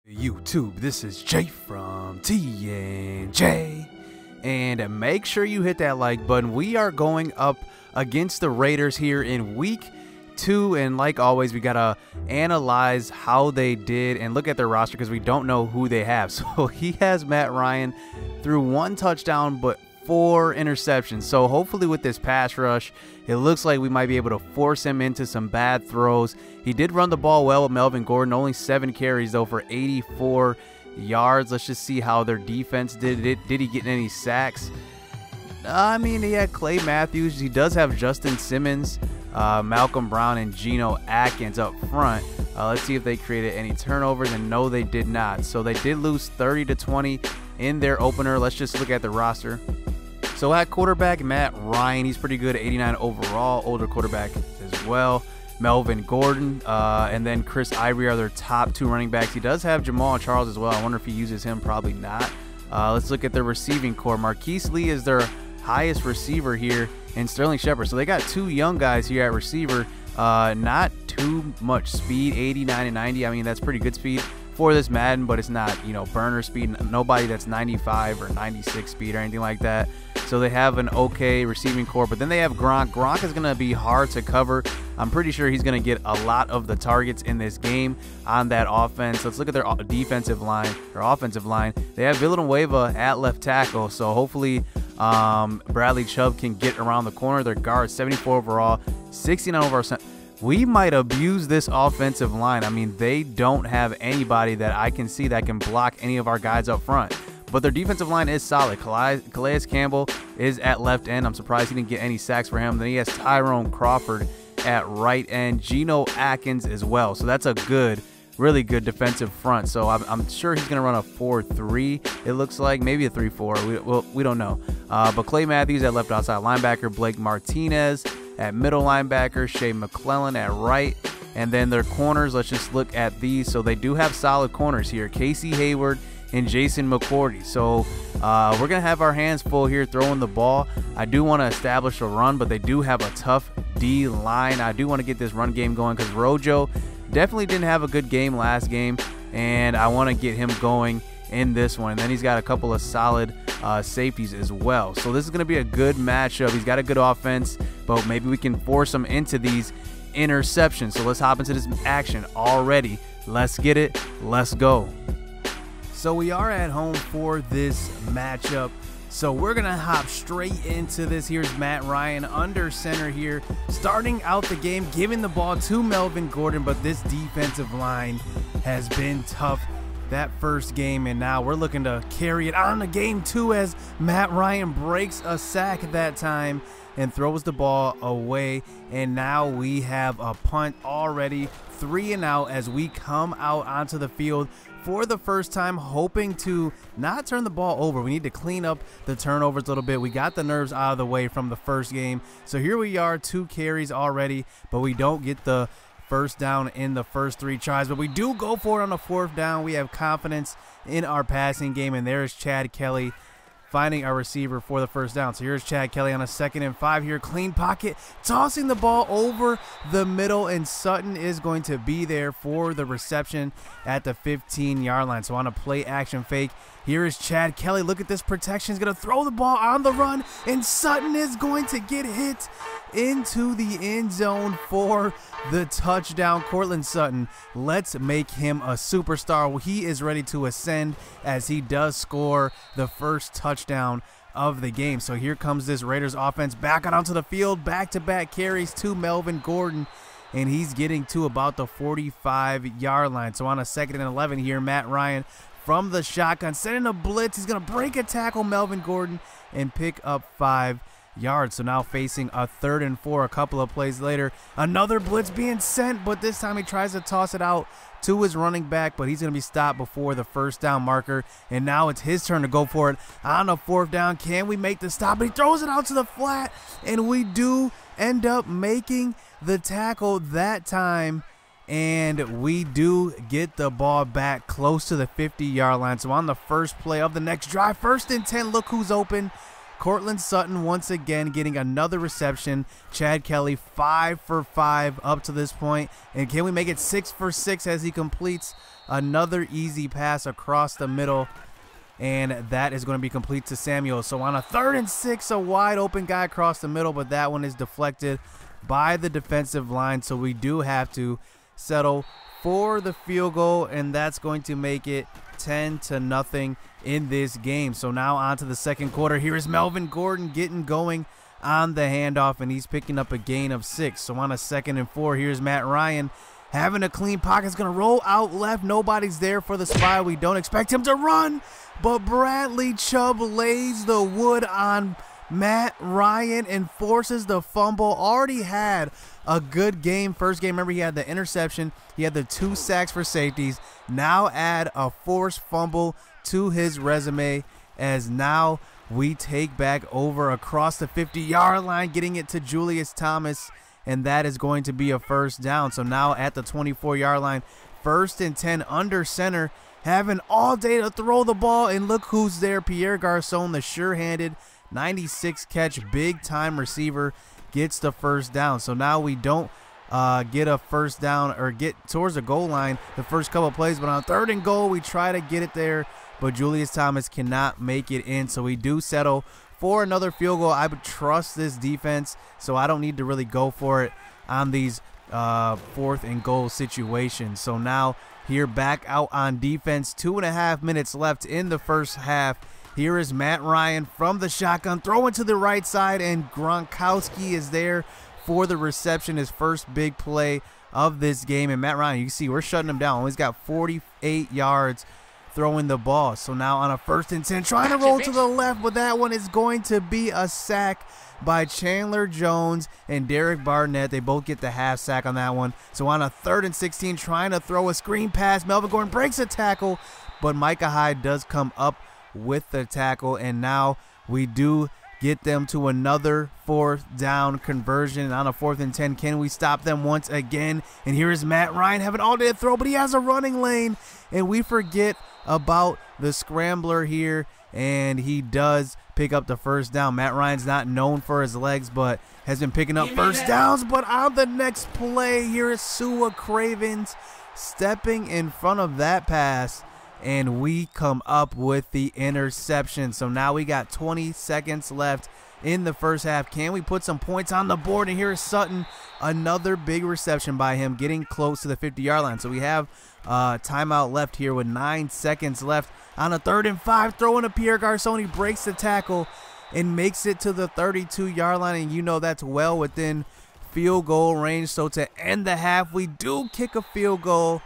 YouTube, this is Jay from TNJ, and make sure you hit that like button. We are going up against the Raiders here in week 2, and like always, we gotta analyze how they did and look at their roster because we don't know who they have. So he has Matt Ryan through 1 touchdown but 4 interceptions. So hopefully with this pass rush, it looks like we might be able to force him into some bad throws. He did run the ball well with Melvin Gordon, only 7 carries though for 84 yards. Let's just see how their defense did. Did he get any sacks? I mean, he had Clay Matthews. He does have Justin Simmons, Malcolm Brown, and Geno Atkins up front. Let's see if they created any turnovers, and no, they did not. So they did lose 30-20 in their opener. Let's just look at the roster. So at quarterback, Matt Ryan, he's pretty good, 89 overall, older quarterback as well. Melvin Gordon and then Chris Ivory are their top 2 running backs. He does have Jamal Charles as well. I wonder if he uses him, probably not. Let's look at their receiving core. Marquise Lee is their highest receiver here, and Sterling Shepard. So they got 2 young guys here at receiver. Not too much speed, 89 and 90. I mean, that's pretty good speed for this Madden, but it's not, you know, burner speed. Nobody that's 95 or 96 speed or anything like that. So they have an okay receiving core, but then they have Gronk. Gronk is going to be hard to cover. I'm pretty sure he's going to get a lot of the targets in this game on that offense. Let's look at their defensive line, their offensive line. They have Villanueva at left tackle, so hopefully Bradley Chubb can get around the corner. Their guard, 74 overall, 69 overall. We might abuse this offensive line. I mean, they don't have anybody that I can see that can block any of our guys up front. But their defensive line is solid. Calais Campbell is at left end. I'm surprised he didn't get any sacks for him. Then he has Tyrone Crawford at right end. Geno Atkins as well. So that's a good, really good defensive front. So I'm sure he's going to run a 4-3. It looks like maybe a 3-4. We don't know. But Clay Matthews at left outside linebacker. Blake Martinez at middle linebacker. Shea McClellan at right. And then their corners, let's just look at these. So they do have solid corners here. Casey Hayward and Jason McCourty. So we're going to have our hands full here throwing the ball. I do want to establish a run, but they do have a tough D line. I do want to get this run game going because Rojo definitely didn't have a good game last game, and I want to get him going in this one. And then he's got a couple of solid safeties as well. So this is going to be a good matchup. He's got a good offense, but maybe we can force him into these interceptions. So let's hop into this action already. Let's get it. Let's go. So we are at home for this matchup. So we're going to hop straight into this. Here's Matt Ryan under center here, starting out the game, giving the ball to Melvin Gordon, but this defensive line has been tough that first game, and now we're looking to carry it on to game 2 as Matt Ryan breaks a sack that time and throws the ball away. And now we have a punt already, 3 and out as we come out onto the field for the first time, hoping to not turn the ball over. We need to clean up the turnovers a little bit. We got the nerves out of the way from the first game. So here we are, 2 carries already, but we don't get the first down in the first 3 tries. But we do go for it on the 4th down. We have confidence in our passing game, and there's Chad Kelly finding our receiver for the first down. So here's Chad Kelly on a 2nd and 5 here. Clean pocket, tossing the ball over the middle, and Sutton is going to be there for the reception at the 15-yard line. So on a play action fake, here is Chad Kelly. Look at this protection. He's going to throw the ball on the run, and Sutton is going to get hit into the end zone for the touchdown. Courtland Sutton, let's make him a superstar. He is ready to ascend as he does score the first touchdown of the game. So here comes this Raiders offense back out onto the field, back-to-back carries to Melvin Gordon, and he's getting to about the 45-yard line. So on a 2nd and 11 here, Matt Ryan from the shotgun, sending a blitz. He's going to break a tackle, Melvin Gordon, and pick up 5 yards. So now facing a 3rd and 4 a couple of plays later. Another blitz being sent, but this time he tries to toss it out to his running back, but he's going to be stopped before the first down marker. And now it's his turn to go for it on a 4th down. Can we make the stop? But he throws it out to the flat, and we do end up making the tackle that time. And we do get the ball back close to the 50-yard line. So on the first play of the next drive, 1st and 10, look who's open. Courtland Sutton once again getting another reception. Chad Kelly 5 for 5 up to this point. And can we make it 6 for 6 as he completes Another easy pass across the middle, and that is going to be complete to Samuel. So on a 3rd and 6, a wide open guy across the middle, but that one is deflected by the defensive line. So we do have to settle for the field goal, and that's going to make it 10-0 in this game. So now on to the second quarter. Here is Melvin Gordon getting going on the handoff, and he's picking up a gain of 6. So on a 2nd and 4, here's Matt Ryan having a clean pocket. He's going to roll out left. Nobody's there for the spy. We don't expect him to run, but Bradley Chubb lays the wood on Matt Ryan and forces the fumble. Already had a good game first game. Remember, he had the interception. He had the 2 sacks for safeties. Now add a forced fumble to his resume, as now we take back over across the 50-yard line, getting it to Julius Thomas, and that is going to be a first down. So now at the 24-yard line, 1st and 10 under center, having all day to throw the ball, and look who's there. Pierre Garçon, the sure-handed 96 catch big time receiver, gets the first down. So now we don't get a first down or get towards the goal line the first couple of plays, but on 3rd and goal we try to get it there, but Julius Thomas cannot make it in. So we do settle for another field goal. I would trust this defense, so I don't need to really go for it on these 4th and goal situations. So now here back out on defense, 2.5 minutes left in the first half. Here is Matt Ryan from the shotgun, throwing to the right side, and Gronkowski is there for the reception, his first big play of this game. And Matt Ryan, you can see we're shutting him down. He's got 48 yards throwing the ball. So now on a 1st and 10, trying to roll to the left, but that one is going to be a sack by Chandler Jones and Derek Barnett. They both get the half sack on that one. So on a 3rd and 16, trying to throw a screen pass, Melvin Gordon breaks a tackle, but Micah Hyde does come up with the tackle, and now we do get them to another 4th down conversion. And on a 4th and 10, can we stop them once again? And here is Matt Ryan having all day to throw, but he has a running lane, and we forget about the scrambler here, and he does pick up the first down. Matt Ryan's not known for his legs, but has been picking up first downs. But on the next play, here is Sua Cravens stepping in front of that pass, and we come up with the interception. So now we got 20 seconds left in the first half. Can we put some points on the board? And here is Sutton, another big reception by him, getting close to the 50-yard line. So we have timeout left here with 9 seconds left. On a 3rd and 5, throwing to Pierre Garçon. He breaks the tackle and makes it to the 32-yard line, and you know that's well within field goal range. So to end the half, we do kick a field goal,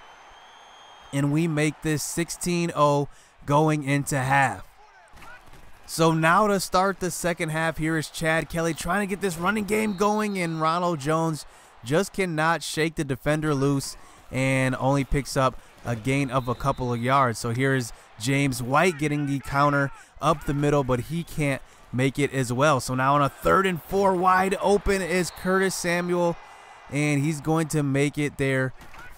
and we make this 16-0 going into half. So now to start the second half, here is Chad Kelly trying to get this running game going, and Ronald Jones just cannot shake the defender loose and only picks up a gain of a couple of yards. So here is James White getting the counter up the middle, but he can't make it as well. So now on a 3rd and 4, wide open is Curtis Samuel, and he's going to make it there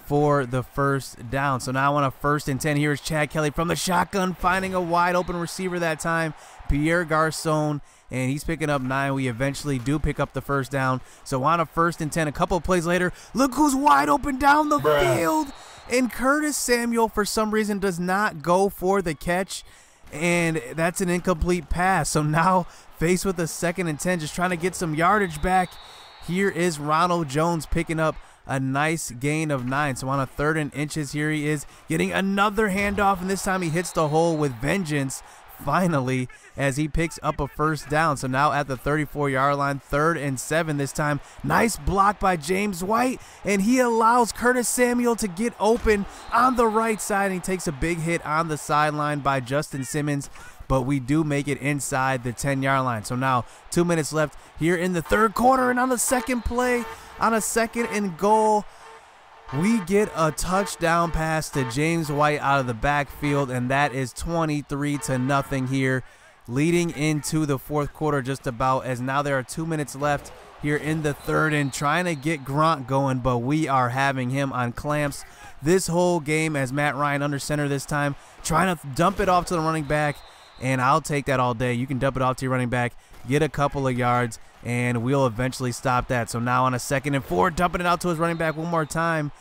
for the first down. So now on a 1st and 10, here's Chad Kelly from the shotgun, finding a wide open receiver that time, Pierre Garçon, and he's picking up 9. We eventually do pick up the first down. So on a 1st and 10, a couple of plays later, look who's wide open down the field, and Curtis Samuel for some reason does not go for the catch, and that's an incomplete pass. So now faced with a 2nd and 10, just trying to get some yardage back, here is Ronald Jones picking up a nice gain of 9. So on a 3rd and inches, here he is getting another handoff, and this time he hits the hole with vengeance finally as he picks up a first down. So now at the 34-yard line, 3rd and 7 this time. Nice block by James White, and he allows Curtis Samuel to get open on the right side, and he takes a big hit on the sideline by Justin Simmons, but we do make it inside the 10-yard line. So now 2 minutes left here in the 3rd quarter, and on the second play, on a 2nd and goal, we get a touchdown pass to James White out of the backfield, and that is 23-0 here, leading into the 4th quarter just about, as now there are 2 minutes left here in the 3rd, and trying to get Gronk going, but we are having him on clamps this whole game as Matt Ryan under center this time, trying to dump it off to the running back, and I'll take that all day. You can dump it off to your running back, get a couple of yards, and we'll eventually stop that. So now on a 2nd and 4, dumping it out to his running back one more time,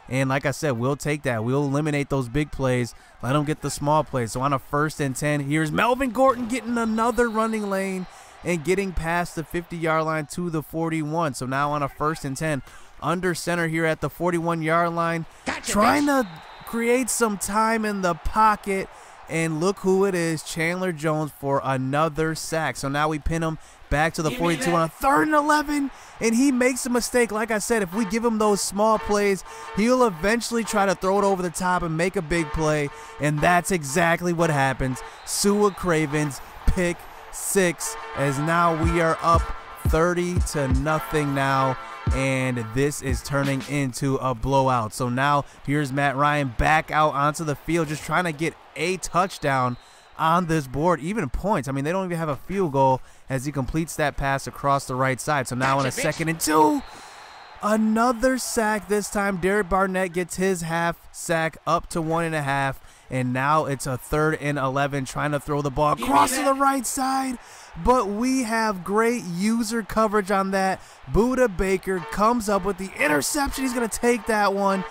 And like I said, we'll take that. We'll eliminate those big plays. Let them get the small plays. So on a 1st and 10, here's Melvin Gordon getting another running lane and getting past the 50-yard line to the 41. So now on a 1st and 10, under center here at the 41-yard line, trying to create some time in the pocket. And look who it is, Chandler Jones for another sack. So now we pin him back to the 42 on a 3rd and 11, and he makes a mistake. Like I said, if we give him those small plays, he'll eventually try to throw it over the top and make a big play, and that's exactly what happens. Sua Craven's pick 6, as now we are up 30-0 now, and this is turning into a blowout. So now here's Matt Ryan back out onto the field, just trying to get a touchdown on this board, even points. I mean, they don't even have a field goal as he completes that pass across the right side. So now on a 2nd and 2, another sack. This time Derek Barnett gets his half sack up to 1.5, and now it's a 3rd and 11, trying to throw the ball across to the right side. But we have great user coverage on that. Budda Baker comes up with the interception. He's going to take that one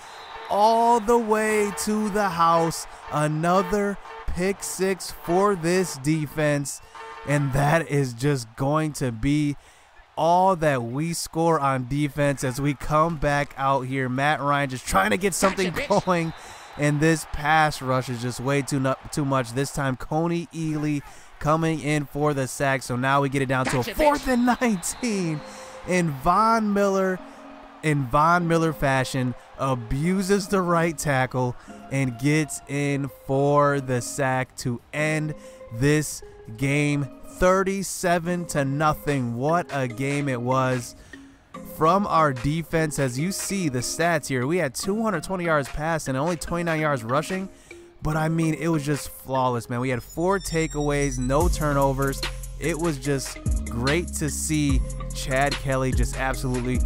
all the way to the house. Another pick 6 for this defense. And that is just going to be all that we score on defense as we come back out here. Matt Ryan just trying to get something going. And this pass rush is just way too much. This time, Coney Ely coming in for the sack. So now we get it down to a 4th and 19. And Von Miller, in Von Miller fashion, abuses the right tackle and gets in for the sack to end this game. 37-0. What a game it was from our defense. As you see the stats here, we had 220 yards passing and only 29 yards rushing. But I mean, it was just flawless, man. We had 4 takeaways, no turnovers. It was just great to see Chad Kelly just absolutely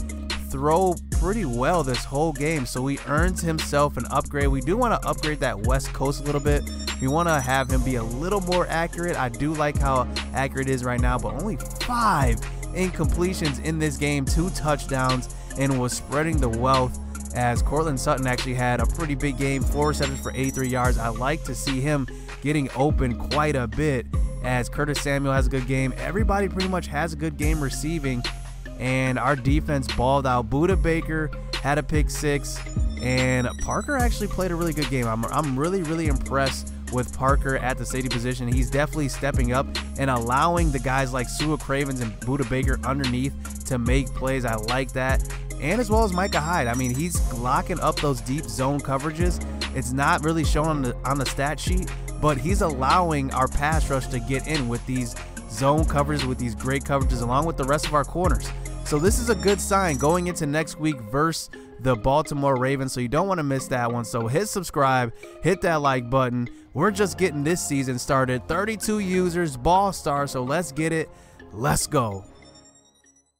throw pretty well this whole game. So he earns himself an upgrade. We do want to upgrade that West Coast a little bit. We want to have him be a little more accurate. I do like how accurate it is right now, but only 5 incompletions in this game, 2 touchdowns, and was spreading the wealth, as Cortland Sutton actually had a pretty big game, 4 receptions for 83 yards. I like to see him getting open quite a bit, as Curtis Samuel has a good game. Everybody pretty much has a good game receiving, and our defense balled out. Budda Baker had a pick 6, and Parker actually played a really good game. I'm really impressed with Parker at the safety position. He's definitely stepping up and allowing the guys like Sua Cravens and Budda Baker underneath to make plays. I like that. And as well as Micah Hyde. I mean, he's locking up those deep zone coverages. It's not really shown on the stat sheet, but he's allowing our pass rush to get in with these zone coverages, with these great coverages, along with the rest of our corners. So this is a good sign going into next week versus the Baltimore Ravens. So you don't want to miss that one. So hit subscribe, hit that like button. We're just getting this season started. 32 users, ball star. So let's get it. Let's go.